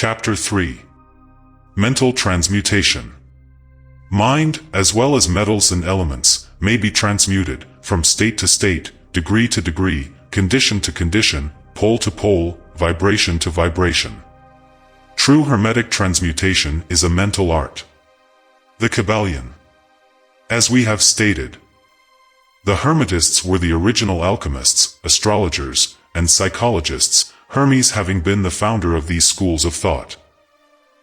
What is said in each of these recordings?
Chapter 3. Mental Transmutation. Mind, as well as metals and elements, may be transmuted, from state to state, degree to degree, condition to condition, pole to pole, vibration to vibration. True hermetic transmutation is a mental art. The Kybalion. As we have stated, the Hermetists were the original alchemists, astrologers, and psychologists, Hermes having been the founder of these schools of thought.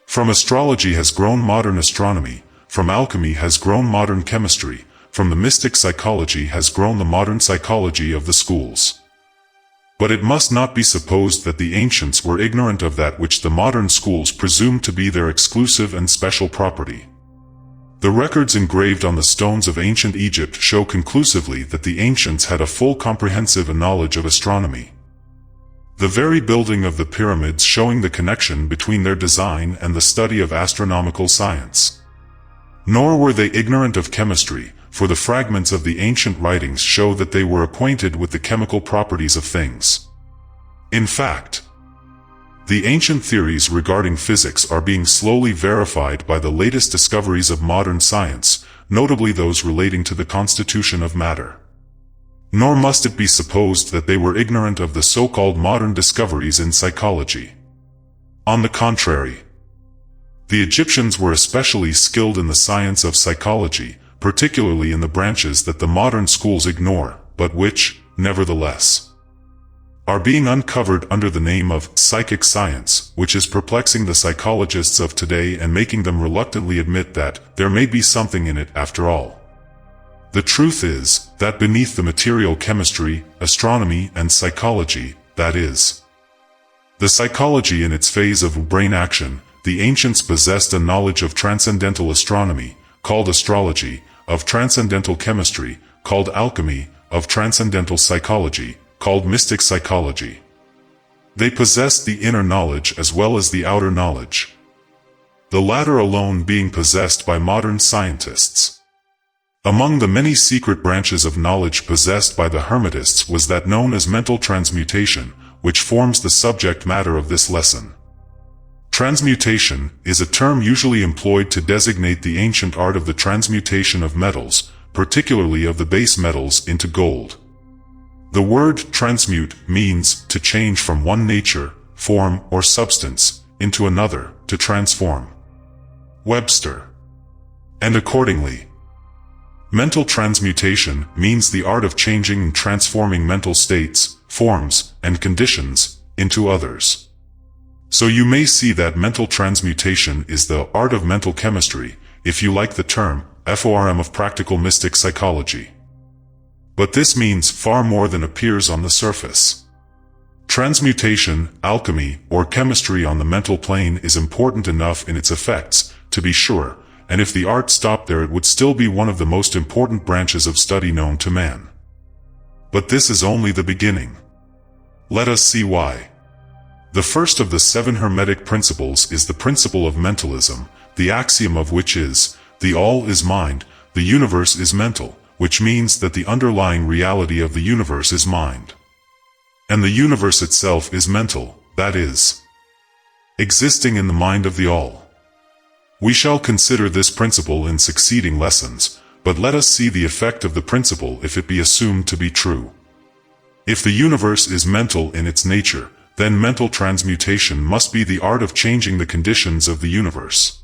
From astrology has grown modern astronomy, from alchemy has grown modern chemistry, from the mystic psychology has grown the modern psychology of the schools. But it must not be supposed that the ancients were ignorant of that which the modern schools presume to be their exclusive and special property. The records engraved on the stones of ancient Egypt show conclusively that the ancients had a full comprehensive knowledge of astronomy. The very building of the pyramids showing the connection between their design and the study of astronomical science. Nor were they ignorant of chemistry, for the fragments of the ancient writings show that they were acquainted with the chemical properties of things. In fact, the ancient theories regarding physics are being slowly verified by the latest discoveries of modern science, notably those relating to the constitution of matter. Nor must it be supposed that they were ignorant of the so-called modern discoveries in psychology. On the contrary, the Egyptians were especially skilled in the science of psychology, particularly in the branches that the modern schools ignore, but which, nevertheless, are being uncovered under the name of psychic science, which is perplexing the psychologists of today and making them reluctantly admit that there may be something in it after all. The truth is that beneath the material chemistry, astronomy, and psychology, that is, the psychology in its phase of brain action, the ancients possessed a knowledge of transcendental astronomy, called astrology, of transcendental chemistry, called alchemy, of transcendental psychology, called mystic psychology. They possessed the inner knowledge as well as the outer knowledge, the latter alone being possessed by modern scientists. Among the many secret branches of knowledge possessed by the Hermetists was that known as mental transmutation, which forms the subject matter of this lesson. Transmutation is a term usually employed to designate the ancient art of the transmutation of metals, particularly of the base metals, into gold. The word transmute means to change from one nature, form, or substance into another, to transform. Webster. And accordingly, mental transmutation means the art of changing and transforming mental states, forms, and conditions into others. So you may see that mental transmutation is the art of mental chemistry, if you like the term, FORM of practical mystic psychology. But this means far more than appears on the surface. Transmutation, alchemy, or chemistry on the mental plane is important enough in its effects, to be sure, and if the art stopped there it would still be one of the most important branches of study known to man. But this is only the beginning. Let us see why. The first of the 7 Hermetic principles is the principle of mentalism, the axiom of which is, the all is mind, the universe is mental, which means that the underlying reality of the universe is mind. And the universe itself is mental, that is, existing in the mind of the all. We shall consider this principle in succeeding lessons, but let us see the effect of the principle if it be assumed to be true. If the universe is mental in its nature, then mental transmutation must be the art of changing the conditions of the universe,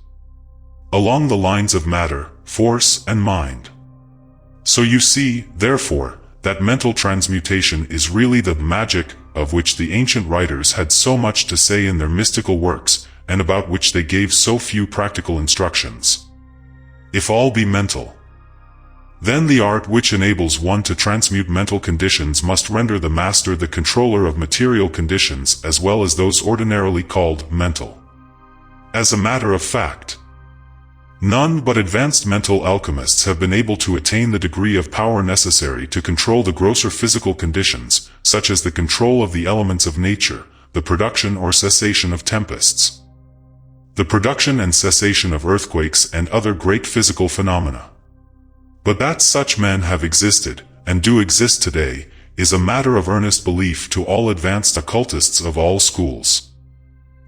along the lines of matter, force, and mind. So you see, therefore, that mental transmutation is really the magic of which the ancient writers had so much to say in their mystical works, and about which they gave so few practical instructions. If all be mental, then the art which enables one to transmute mental conditions must render the master the controller of material conditions as well as those ordinarily called mental. As a matter of fact, none but advanced mental alchemists have been able to attain the degree of power necessary to control the grosser physical conditions, such as the control of the elements of nature, the production or cessation of tempests, the production and cessation of earthquakes and other great physical phenomena. But that such men have existed, and do exist today, is a matter of earnest belief to all advanced occultists of all schools.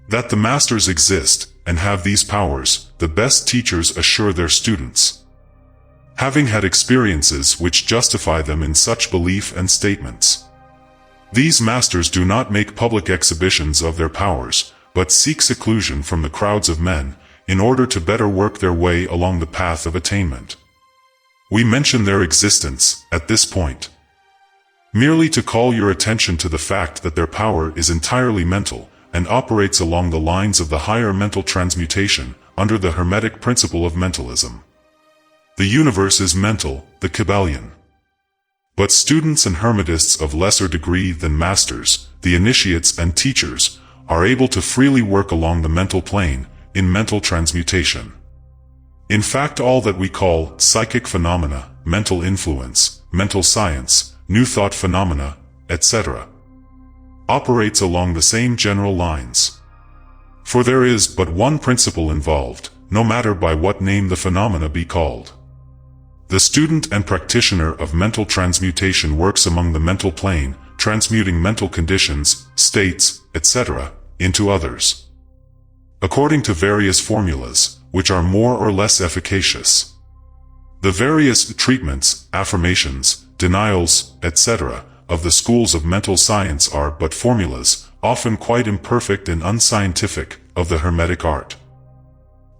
That the masters exist and have these powers, the best teachers assure their students, having had experiences which justify them in such belief and statements. These masters do not make public exhibitions of their powers, but seek seclusion from the crowds of men, in order to better work their way along the path of attainment. We mention their existence, at this point, merely to call your attention to the fact that their power is entirely mental, and operates along the lines of the higher mental transmutation, under the Hermetic principle of mentalism. The universe is mental, the Kybalion. But students and Hermetists of lesser degree than masters, the initiates and teachers, are able to freely work along the mental plane, in mental transmutation. In fact, all that we call psychic phenomena, mental influence, mental science, new thought phenomena, etc., operates along the same general lines. For there is but one principle involved, no matter by what name the phenomena be called. The student and practitioner of mental transmutation works among the mental plane, transmuting mental conditions, states, etc., into others, according to various formulas, which are more or less efficacious. The various treatments, affirmations, denials, etc., of the schools of mental science are but formulas, often quite imperfect and unscientific, of the Hermetic art.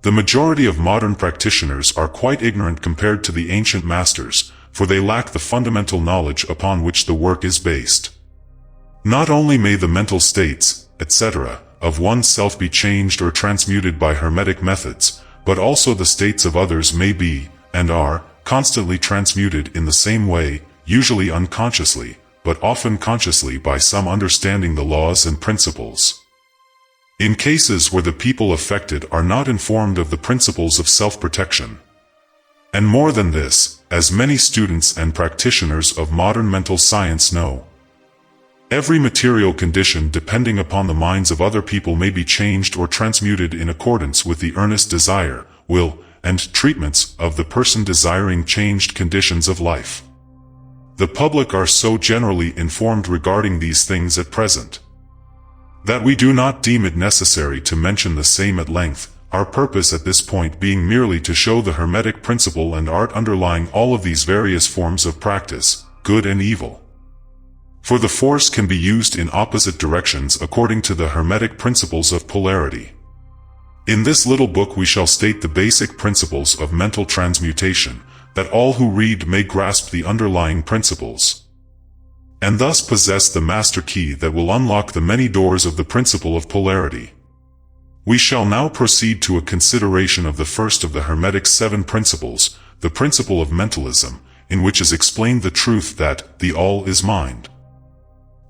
The majority of modern practitioners are quite ignorant compared to the ancient masters, for they lack the fundamental knowledge upon which the work is based. Not only may the mental states, etc., of oneself be changed or transmuted by Hermetic methods, but also the states of others may be, and are, constantly transmuted in the same way, usually unconsciously, but often consciously by some understanding the laws and principles. In cases where the people affected are not informed of the principles of self-protection. And more than this, as many students and practitioners of modern mental science know, every material condition depending upon the minds of other people may be changed or transmuted in accordance with the earnest desire, will, and treatments of the person desiring changed conditions of life. The public are so generally informed regarding these things at present, that we do not deem it necessary to mention the same at length, our purpose at this point being merely to show the Hermetic principle and art underlying all of these various forms of practice, good and evil. For the force can be used in opposite directions according to the Hermetic principles of polarity. In this little book we shall state the basic principles of mental transmutation, that all who read may grasp the underlying principles, and thus possess the master key that will unlock the many doors of the principle of polarity. We shall now proceed to a consideration of the first of the Hermetic 7 principles, the principle of mentalism, in which is explained the truth that the all is mind.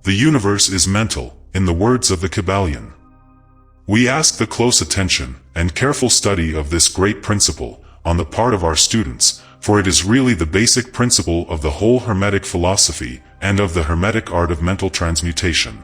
The universe is mental, in the words of the Kybalion. We ask the close attention and careful study of this great principle on the part of our students, for it is really the basic principle of the whole Hermetic philosophy and of the Hermetic art of mental transmutation.